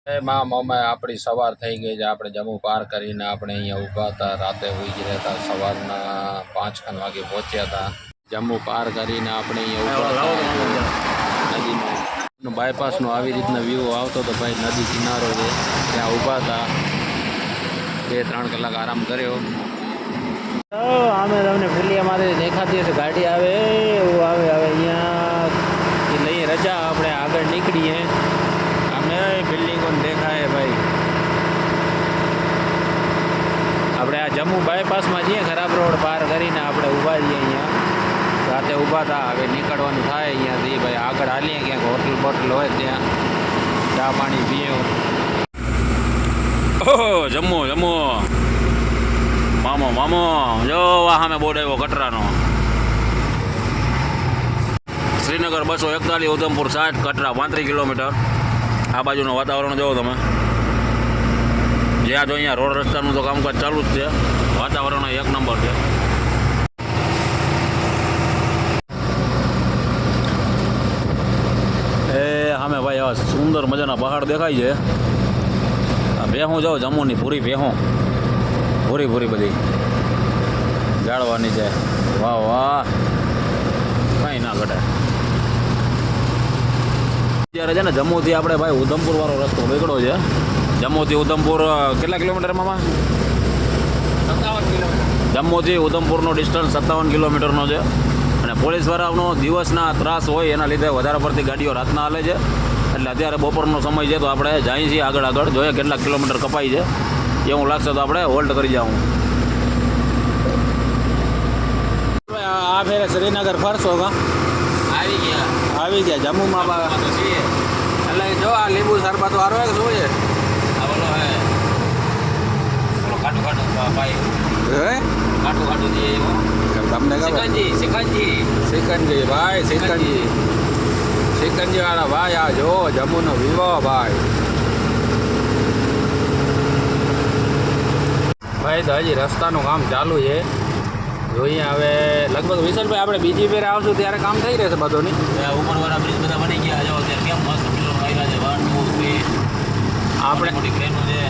એમાં મમ્મી આપણી સવાર થઈ ગઈ છે. આપણે જમ્મુ પાર કરીને આપણે અહીંયા ઊભા હતા. રાતે હોઈ જ રહેતા. સવારના 5 વાગે પહોંચ્યા હતા. જમ્મુ પાર કરીને આપણે અહીંયા ઊભા હતા. નદીનો બાયપાસનો આવી રીતના વ્યૂ આવતો હતો ભાઈ. નદી કિનારો છે ત્યાં ઊભા હતા. 2-3 કલાક આરામ કર્યો. આમે તમને ફુલિયામાંથી દેખાતી હશે ગાડી આવે એવું આવે. હવે અહીંયા લઈએ રજા આપણે આગળ નીકળીએ. આમે બિલ્ડિંગો દેખાય ભાઈ. આપણે આ જમ્મુ બાયપાસમાં છીએ. ખરાબ રોડ પાર કરીને આપણે ઊભા છીએ અહીંયા. રાતે ઊભા હતા. હવે નીકળવાનું થાય અહીંયાથી ભાઈ. આગળ હાલીએ ક્યાંક હોટલ બોટલ હોય ત્યાં ચા પાણી પીએ. ઓહો જમ્મુ જમ્મુ મામો મામો જો સામે બોર્ડ આવ્યો કટરાનો. શ્રીનગર 241, ઉધમપુર 60, કટરા 35 કિલોમીટર. આ બાજુનું વાતાવરણ જોવો તમે. જ્યાં જો અહીંયા રોડ રસ્તાનું તો કામકાજ ચાલુ જ છે. વાતાવરણ 1 નંબર છે. એ સામે ભાઈ આવા સુંદર મજાના પહાડ દેખાય છે. આ ભેહું જાઓ જમ્મુની પૂરી ભેહું પૂરી પૂરી બધી જાળવાની છે. વાહ વાહ કંઈ ના ઘટે. અત્યારે છે ને જમ્મુથી આપણે ભાઈ ઉધમપુર વાળો રસ્તો નીકળ્યો છે. જમ્મુથી ઉધમપુર કેટલા કિલોમીટરમાં? 57 કિલોમીટર. જમ્મુથી ઉધમપુરનો ડિસ્ટન્સ 57 કિલોમીટરનો છે. અને પોલીસવાળાનો દિવસના ત્રાસ હોય એના લીધે વધારે પડતી ગાડીઓ રાતના હાલે છે. એટલે અત્યારે બપોરનો સમય છે તો આપણે જઈએ છીએ આગળ આગળ. જોઈએ કેટલા કિલોમીટર કપાય છે. એવું લાગશે તો આપણે હોલ્ડ કરી જાઉં. આ ફેરે શ્રીનગર ફરશો કા? આવી ગયા જમ્મુમાં એટલે જો આ લીંબુ શરબત વાળો હોય શું છે? બોલો હે ખાટું ખાટું ભાઈ હે ખાટું ખાટું દે તમને સિકંજી સિકંજી સિકંજી ભાઈ સિકંજી સિકંજી વાળા ભાઈ. આ જો જમ્મુનો વિવો ભાઈ. ભાઈ તો હજી રસ્તાનું કામ ચાલુ છે. જોઈએ હવે લગભગ વિશાલભાઈ આપણે બીજી ફેરે આવશું ત્યારે કામ થઈ રહેશે બધોની. ઉપરવાળા બ્રિજ બધા બની ગયા જો અત્યારે કેમ મસ્ત પિલર આવ્યા છે. 1 2 3 આપણે મોટી ક્રેનો છે.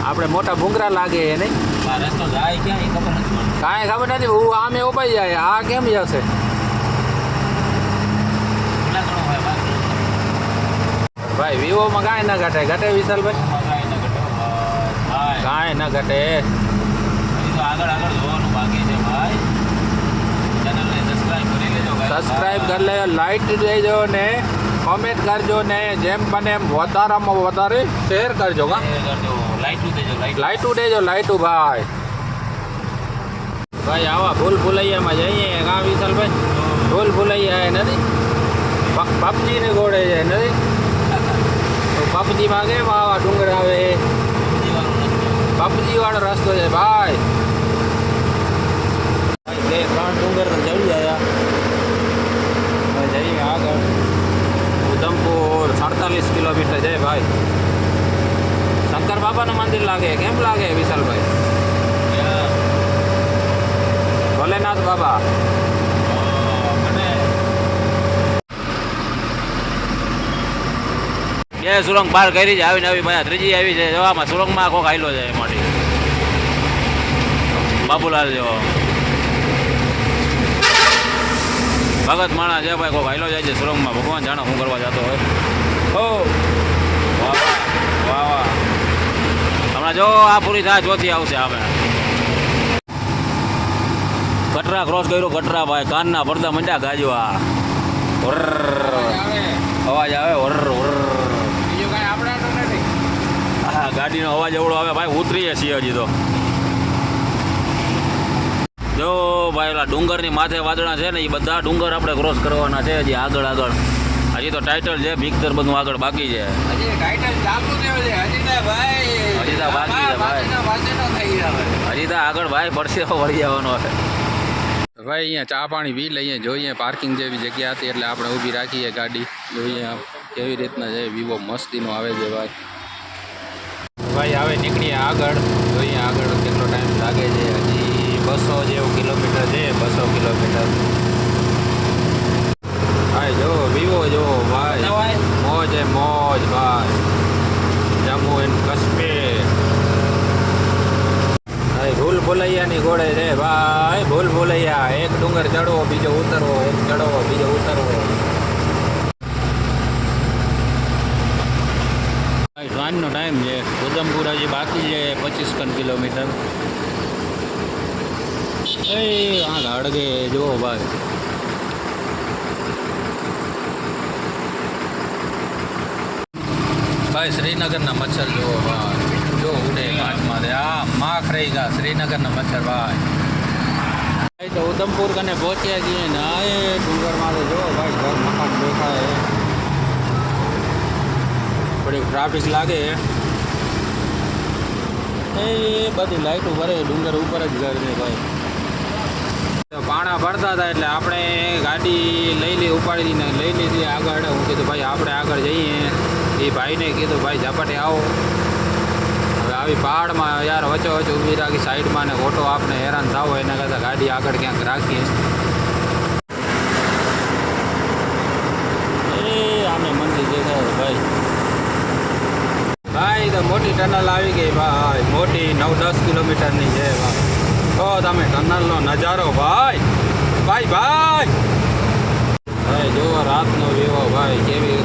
આપણે મોટા ભૂંગરા લાગે એ નહીં. આ રસ્તો જાય ક્યાં એ ખબર નથી. કાંઈ ખબર નથી. હું આમે ઉપાઈ જાય. આ કેમ જશે? ભાઈ વિવોમાં કાંઈ ના ઘટે. ઘટે વિશાલભાઈ? કાંઈ ના ઘટે. આગળ આગળ જોવાનું બાકી છે ભાઈ. ચેનલને સબસ્ક્રાઇબ કરી લેજો. સબસ્ક્રાઇબ કરી લેજો, લાઈક દેજો ને કોમેન્ટ કરજો ને જેમ બને એમ વધારામાં વધારે શેર કરજો. લાઈટું દેજો લાઈટું ભાઈ. ભાઈ આવા ભૂલ ભૂલૈયામાં જઈએ કા વિશાલભાઈ? ભૂલ ભૂલૈયા નથી. પબજીને ગોળે છે નથી. પબજીમાં કેમ આવા ડુંગર આવે? પબજી વાળો રસ્તો છે ભાઈ. 2-3 ડુંગર ચડી ગયા. જઈએ આગળ. ઉધમપુર 47 કિલોમીટર છે ભાઈ. શંકર બાબાનું મંદિર લાગે. કેમ લાગે વિશાલભાઈ? ભોલેનાથ બાબા. બે સુરંગ પાર કરી છે. આવીને આવી ભાઈ ત્રીજી આવી છે. જવામાં સુરંગમાં કોક આવેલો છે એમાંથી બાબુલાલ જેવો ભગત માણા છે ભાઈ. કોક આવેલો જાય છે સુરંગમાં. ભગવાન જાણે શું કરવા જતો હોય. ઓ વાહ વાહ વાહ. હમણાં જો આ પૂરી થાય ચોથી આવશે. અમે કટરા ક્રોસ કર્યો. કટરા ભાઈ કાનના પડદા મંડ્યા ગાજવા. અવાજ આવે ઓર ઓર. બીજું કાંઈ આપણાનું નથી. હા ગાડીનો અવાજ એવડો આવે ભાઈ. ઉતરીએ છીએ હજી તો. જો ભાઈ ઓલા ડુંગરની માથે વાદળા છે ને એ બધા ડુંગર આપણે ક્રોસ કરવાના છે હજી આગળ આગળ. હજી તો ટાઇટલ છે ભીખતર બધું આગળ બાકી છે. હજી ટાઇટલ ચાલુ છે હજી તો ભાઈ. હજી તો બાકી છે ભાઈ. હજી તો આગળ ભાઈ પરસેવો વળી જવાનો છે ભાઈ. અહીંયા ચા પાણી પી લઈએ. જોઈએ પાર્કિંગ જેવી જગ્યા હતી એટલે આપણે ઊભી રાખીએ ગાડી. જોઈએ કેવી રીતના છે. વિવો મસ્તીનો આવે છે ભાઈ. ભાઈ હવે નીકળીએ આગળ. જોઈએ આગળ કેટલો ટાઈમ લાગે છે. હજી 200 જેવું કિલોમીટર છે. 200 કિલોમીટર. ભાઈ જો વિવો જો ભાઈ. મોજ એ મોજ ભાઈ. ભૂલૈયાની ઘોડે છે ભાઈ, ભૂલૈયા. એક ડુંગર ચડવો, બીજો ઉતરવો, એક ચડવો, બીજો ઉતરવો. સાંજનો ટાઈમ છે. ઉધમપુર હજી બાકી છે 25 કિલોમીટર. એ આ ગાડગે જુઓ ભાઈ. ભાઈ શ્રીનગરના મચ્છર જુઓ ભાઈ, જો ઉડે કાચમાં. આ માખ રહી ગયા શ્રીનગરના મચ્છર ભાઈ. તો ઉધમપુર કને પહોંચ્યા છીએ ને આ એ ડુંગરમાં તો જુઓ ભાઈ, ઘર મકાન દેખાય. થોડીક ટ્રાફિક લાગે એ બધી લાઈટો ભરે, ડુંગર ઉપર જ ઘર છે ભાઈ. તો પાણા ભરતા હતા એટલે આપણે ગાડી લઈ ઉપાડીને લઈ લીધી આગળ. હું કીધું ભાઈ આપણે આગળ જઈએ. એ ભાઈને કીધું ભાઈ ઝપાટે આવો. હવે આવી પહાડમાં યાર વચ્ચે વચ્ચે ઊભી રાખી સાઈડમાં ને ખોટો આપણે હેરાન થાવ એના કરતાં ગાડી આગળ ક્યાંક રાખીએ. એ આમે મંદિર દેખાય ભાઈ. ભાઈ તો મોટી ટનલ આવી ગઈ ભાઈ, મોટી 9-10 કિલોમીટરની છે ભાઈ. તો તમે ટનલનો નજારો ભાઈ ભાઈ ભાઈ ભાઈ જુઓ રાતનો વ્યૂ ભાઈ, કેવી